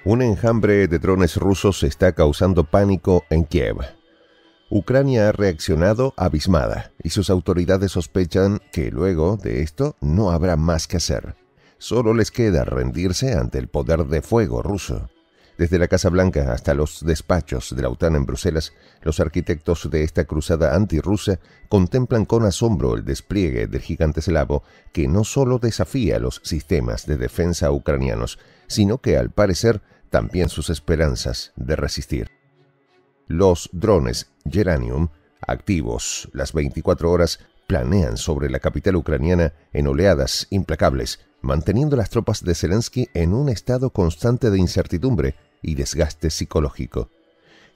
Un enjambre de drones rusos está causando pánico en Kiev. Ucrania ha reaccionado abismada y sus autoridades sospechan que luego de esto no habrá más que hacer. Solo les queda rendirse ante el poder de fuego ruso. Desde la Casa Blanca hasta los despachos de la OTAN en Bruselas, los arquitectos de esta cruzada antirrusa contemplan con asombro el despliegue del gigante eslavo que no solo desafía los sistemas de defensa ucranianos, sino que al parecer también sus esperanzas de resistir. Los drones Geranium, activos las 24 horas, planean sobre la capital ucraniana en oleadas implacables, manteniendo a las tropas de Zelensky en un estado constante de incertidumbre y desgaste psicológico.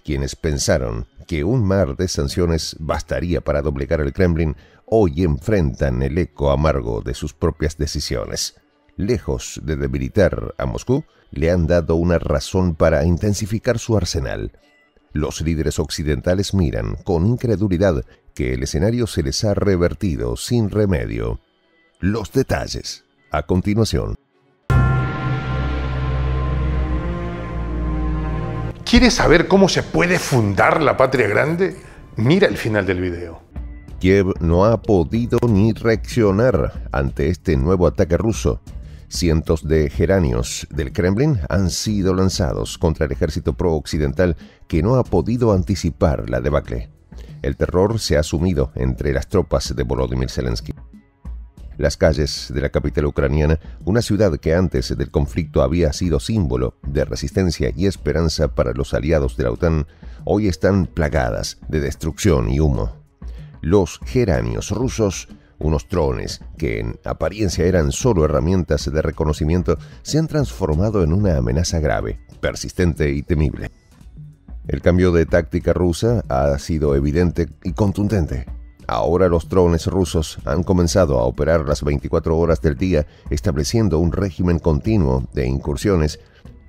Quienes pensaron que un mar de sanciones bastaría para doblegar el Kremlin, hoy enfrentan el eco amargo de sus propias decisiones. Lejos de debilitar a Moscú, le han dado una razón para intensificar su arsenal. Los líderes occidentales miran con incredulidad que el escenario se les ha revertido sin remedio. Los detalles, a continuación. ¿Quieres saber cómo se puede fundar la patria grande? Mira el final del video. Kiev no ha podido ni reaccionar ante este nuevo ataque ruso. Cientos de geranios del Kremlin han sido lanzados contra el ejército pro-occidental que no ha podido anticipar la debacle. El terror se ha sumido entre las tropas de Volodymyr Zelensky. Las calles de la capital ucraniana, una ciudad que antes del conflicto había sido símbolo de resistencia y esperanza para los aliados de la OTAN, hoy están plagadas de destrucción y humo. Los geranios rusos, unos drones que en apariencia eran solo herramientas de reconocimiento, se han transformado en una amenaza grave, persistente y temible. El cambio de táctica rusa ha sido evidente y contundente. Ahora los drones rusos han comenzado a operar las 24 horas del día, estableciendo un régimen continuo de incursiones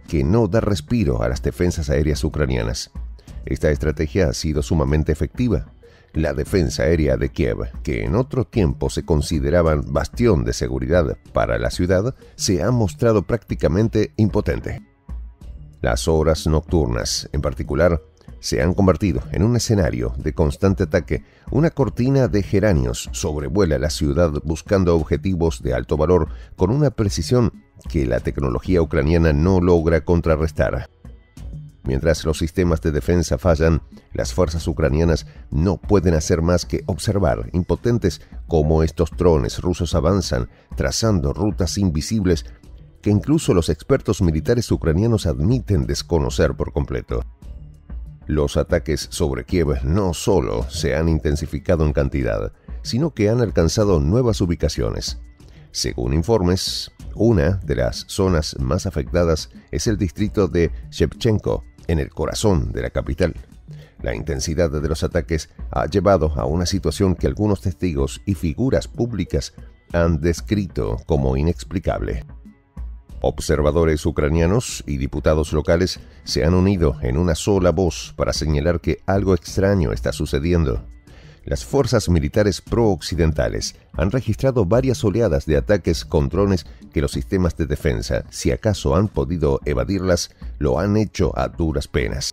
que no da respiro a las defensas aéreas ucranianas. Esta estrategia ha sido sumamente efectiva. La defensa aérea de Kiev, que en otro tiempo se consideraba bastión de seguridad para la ciudad, se ha mostrado prácticamente impotente. Las horas nocturnas, en particular, se han convertido en un escenario de constante ataque. Una cortina de geranios sobrevuela la ciudad buscando objetivos de alto valor con una precisión que la tecnología ucraniana no logra contrarrestar. Mientras los sistemas de defensa fallan, las fuerzas ucranianas no pueden hacer más que observar, impotentes, cómo estos drones rusos avanzan, trazando rutas invisibles que incluso los expertos militares ucranianos admiten desconocer por completo. Los ataques sobre Kiev no solo se han intensificado en cantidad, sino que han alcanzado nuevas ubicaciones. Según informes, una de las zonas más afectadas es el distrito de Shevchenko, en el corazón de la capital. La intensidad de los ataques ha llevado a una situación que algunos testigos y figuras públicas han descrito como inexplicable. Observadores ucranianos y diputados locales se han unido en una sola voz para señalar que algo extraño está sucediendo. Las fuerzas militares pro-occidentales han registrado varias oleadas de ataques con drones que los sistemas de defensa, si acaso han podido evadirlas, lo han hecho a duras penas.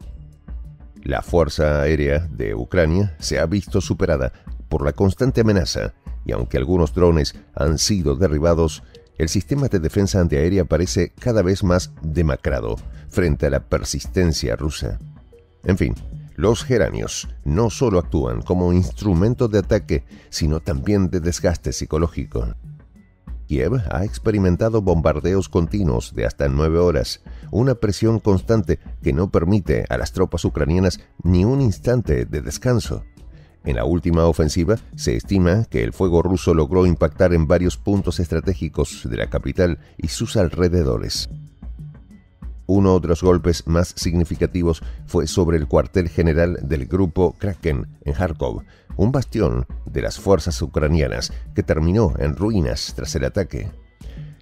La Fuerza Aérea de Ucrania se ha visto superada por la constante amenaza, y aunque algunos drones han sido derribados, el sistema de defensa antiaérea parece cada vez más demacrado frente a la persistencia rusa. En fin, los geranios no solo actúan como instrumento de ataque, sino también de desgaste psicológico. Kiev ha experimentado bombardeos continuos de hasta 9 horas, una presión constante que no permite a las tropas ucranianas ni un instante de descanso. En la última ofensiva, se estima que el fuego ruso logró impactar en varios puntos estratégicos de la capital y sus alrededores. Uno de los golpes más significativos fue sobre el cuartel general del grupo Kraken en Kharkov, un bastión de las fuerzas ucranianas que terminó en ruinas tras el ataque.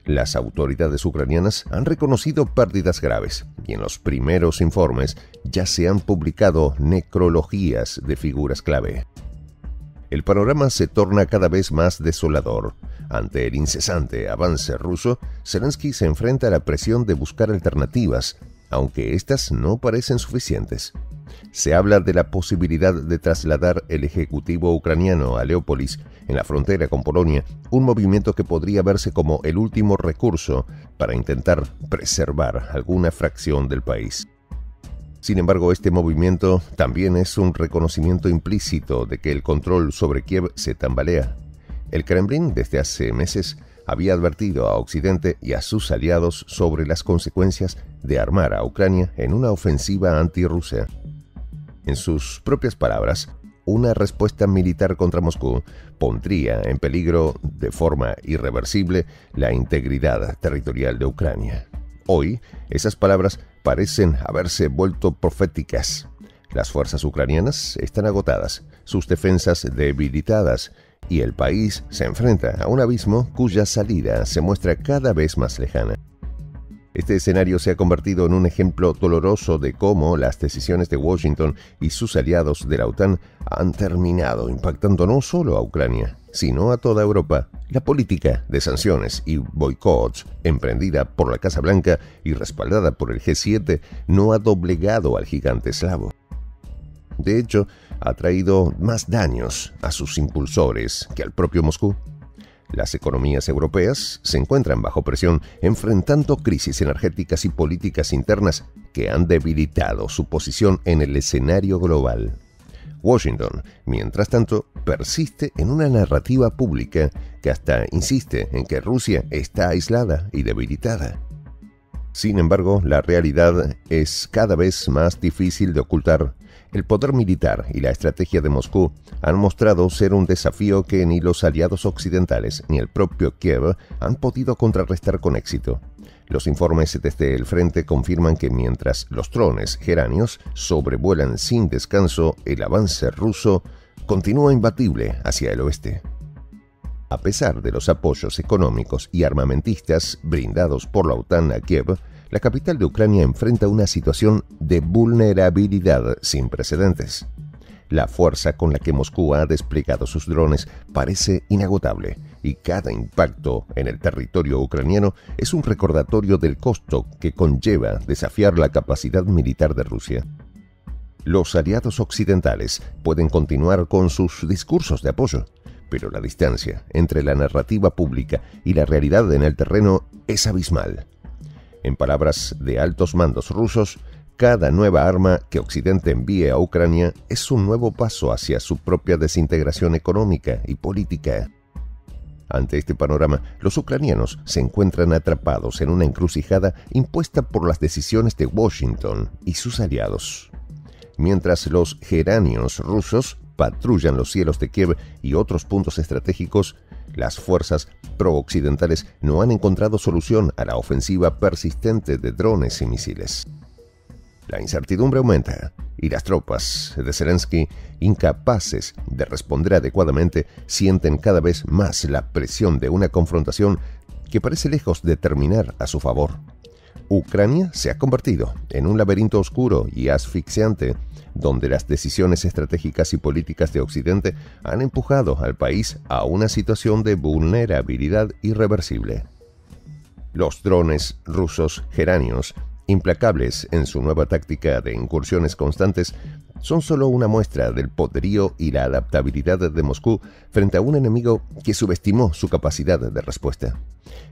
Las autoridades ucranianas han reconocido pérdidas graves y en los primeros informes ya se han publicado necrologías de figuras clave. El panorama se torna cada vez más desolador. Ante el incesante avance ruso, Zelensky se enfrenta a la presión de buscar alternativas, aunque estas no parecen suficientes. Se habla de la posibilidad de trasladar el ejecutivo ucraniano a Leópolis, en la frontera con Polonia, un movimiento que podría verse como el último recurso para intentar preservar alguna fracción del país. Sin embargo, este movimiento también es un reconocimiento implícito de que el control sobre Kiev se tambalea. El Kremlin, desde hace meses, había advertido a Occidente y a sus aliados sobre las consecuencias de armar a Ucrania en una ofensiva antirrusa. En sus propias palabras, una respuesta militar contra Moscú pondría en peligro de forma irreversible la integridad territorial de Ucrania. Hoy, esas palabras parecen haberse vuelto proféticas. Las fuerzas ucranianas están agotadas, sus defensas debilitadas, y el país se enfrenta a un abismo cuya salida se muestra cada vez más lejana. Este escenario se ha convertido en un ejemplo doloroso de cómo las decisiones de Washington y sus aliados de la OTAN han terminado impactando no solo a Ucrania, sino a toda Europa. La política de sanciones y boicots emprendida por la Casa Blanca y respaldada por el G7 no ha doblegado al gigante eslavo. De hecho, ha traído más daños a sus impulsores que al propio Moscú. Las economías europeas se encuentran bajo presión, enfrentando crisis energéticas y políticas internas que han debilitado su posición en el escenario global. Washington, mientras tanto, persiste en una narrativa pública que hasta insiste en que Rusia está aislada y debilitada. Sin embargo, la realidad es cada vez más difícil de ocultar. El poder militar y la estrategia de Moscú han mostrado ser un desafío que ni los aliados occidentales ni el propio Kiev han podido contrarrestar con éxito. Los informes desde el frente confirman que mientras los drones geranios sobrevuelan sin descanso, el avance ruso continúa imbatible hacia el oeste. A pesar de los apoyos económicos y armamentistas brindados por la OTAN a Kiev, la capital de Ucrania enfrenta una situación de vulnerabilidad sin precedentes. La fuerza con la que Moscú ha desplegado sus drones parece inagotable, y cada impacto en el territorio ucraniano es un recordatorio del costo que conlleva desafiar la capacidad militar de Rusia. Los aliados occidentales pueden continuar con sus discursos de apoyo, pero la distancia entre la narrativa pública y la realidad en el terreno es abismal. En palabras de altos mandos rusos, cada nueva arma que Occidente envíe a Ucrania es un nuevo paso hacia su propia desintegración económica y política. Ante este panorama, los ucranianos se encuentran atrapados en una encrucijada impuesta por las decisiones de Washington y sus aliados. Mientras los geranios rusos patrullan los cielos de Kiev y otros puntos estratégicos, las fuerzas pro-occidentales no han encontrado solución a la ofensiva persistente de drones y misiles. La incertidumbre aumenta y las tropas de Zelensky, incapaces de responder adecuadamente, sienten cada vez más la presión de una confrontación que parece lejos de terminar a su favor. Ucrania se ha convertido en un laberinto oscuro y asfixiante, donde las decisiones estratégicas y políticas de Occidente han empujado al país a una situación de vulnerabilidad irreversible. Los drones rusos geranios, implacables en su nueva táctica de incursiones constantes, son solo una muestra del poderío y la adaptabilidad de Moscú frente a un enemigo que subestimó su capacidad de respuesta.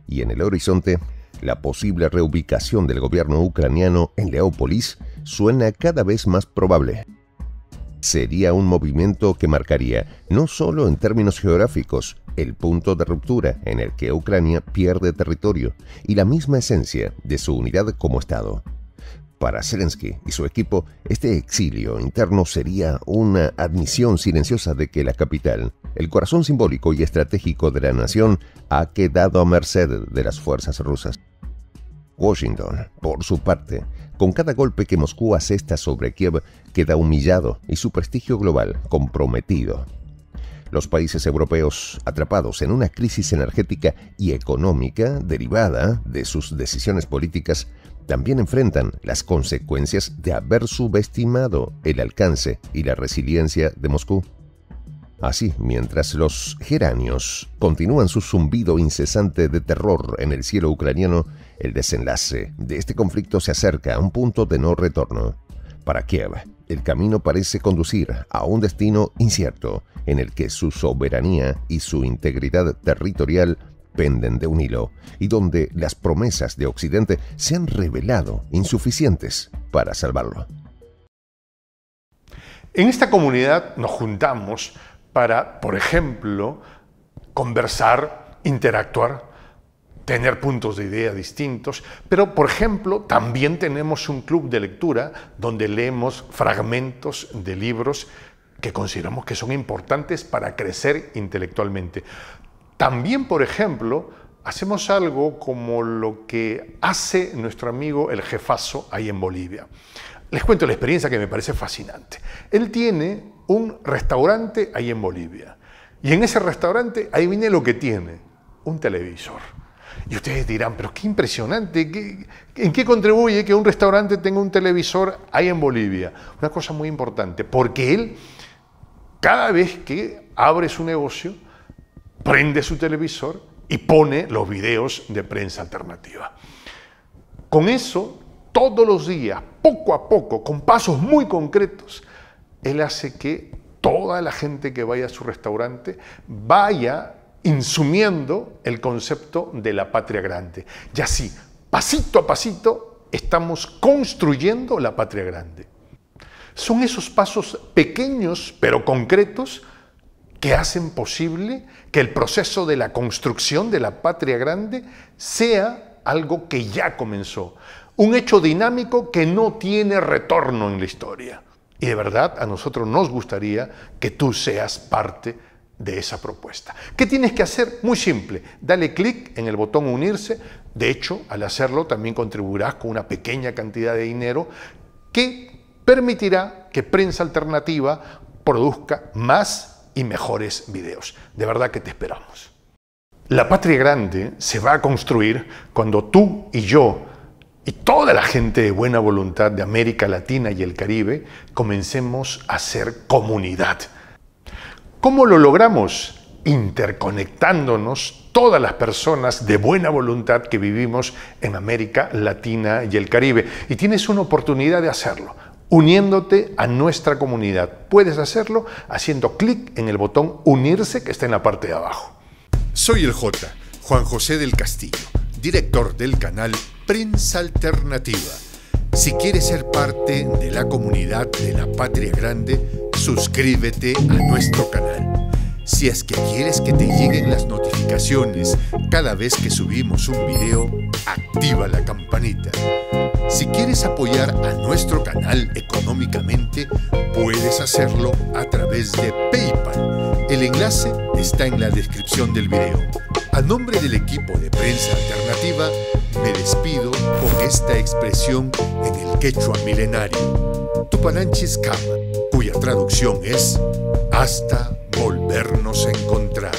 Y en el horizonte, la posible reubicación del gobierno ucraniano en Leópolis suena cada vez más probable. Sería un movimiento que marcaría, no solo en términos geográficos, el punto de ruptura en el que Ucrania pierde territorio y la misma esencia de su unidad como Estado. Para Zelensky y su equipo, este exilio interno sería una admisión silenciosa de que la capital, el corazón simbólico y estratégico de la nación, ha quedado a merced de las fuerzas rusas. Washington, por su parte, con cada golpe que Moscú asesta sobre Kiev, queda humillado y su prestigio global comprometido. Los países europeos, atrapados en una crisis energética y económica derivada de sus decisiones políticas, también enfrentan las consecuencias de haber subestimado el alcance y la resiliencia de Moscú. Así, mientras los geranios continúan su zumbido incesante de terror en el cielo ucraniano, el desenlace de este conflicto se acerca a un punto de no retorno. Para Kiev, el camino parece conducir a un destino incierto, en el que su soberanía y su integridad territorial penden de un hilo, y donde las promesas de Occidente se han revelado insuficientes para salvarlo. En esta comunidad nos juntamos para, por ejemplo, conversar, interactuar, tener puntos de idea distintos, pero, por ejemplo, también tenemos un club de lectura donde leemos fragmentos de libros que consideramos que son importantes para crecer intelectualmente. También, por ejemplo, hacemos algo como lo que hace nuestro amigo el jefazo ahí en Bolivia. Les cuento la experiencia que me parece fascinante. Él tiene un restaurante ahí en Bolivia. Y en ese restaurante, ahí viene lo que tiene, un televisor. Y ustedes dirán, pero qué impresionante, ¿en qué contribuye que un restaurante tenga un televisor ahí en Bolivia? Una cosa muy importante, porque él, cada vez que abre su negocio, prende su televisor y pone los videos de Prensa Alternativa. Con eso, todos los días, poco a poco, con pasos muy concretos, él hace que toda la gente que vaya a su restaurante vaya insumiendo el concepto de la patria grande. Y así, pasito a pasito, estamos construyendo la patria grande. Son esos pasos pequeños pero concretos que hacen posible que el proceso de la construcción de la patria grande sea algo que ya comenzó. Un hecho dinámico que no tiene retorno en la historia. Y de verdad a nosotros nos gustaría que tú seas parte de esa propuesta. ¿Qué tienes que hacer? Muy simple. Dale clic en el botón unirse. De hecho, al hacerlo también contribuirás con una pequeña cantidad de dinero que permitirá que Prensa Alternativa produzca más y mejores videos. De verdad que te esperamos. La patria grande se va a construir cuando tú y yo y toda la gente de buena voluntad de América Latina y el Caribe comencemos a ser comunidad. ¿Cómo lo logramos? Interconectándonos todas las personas de buena voluntad que vivimos en América Latina y el Caribe. Y tienes una oportunidad de hacerlo, uniéndote a nuestra comunidad. Puedes hacerlo haciendo clic en el botón unirse que está en la parte de abajo. Soy el J, Juan José del Castillo, director del canal Prensa Alternativa. Si quieres ser parte de la comunidad de la Patria Grande, suscríbete a nuestro canal. Si es que quieres que te lleguen las notificaciones cada vez que subimos un video, activa la campanita. Si quieres apoyar a nuestro canal económicamente, puedes hacerlo a través de PayPal. El enlace está en la descripción del video. A nombre del equipo de Prensa Alternativa, me despido con esta expresión en el quechua milenario, Tupananchis Kama, cuya traducción es hasta volvernos a encontrar.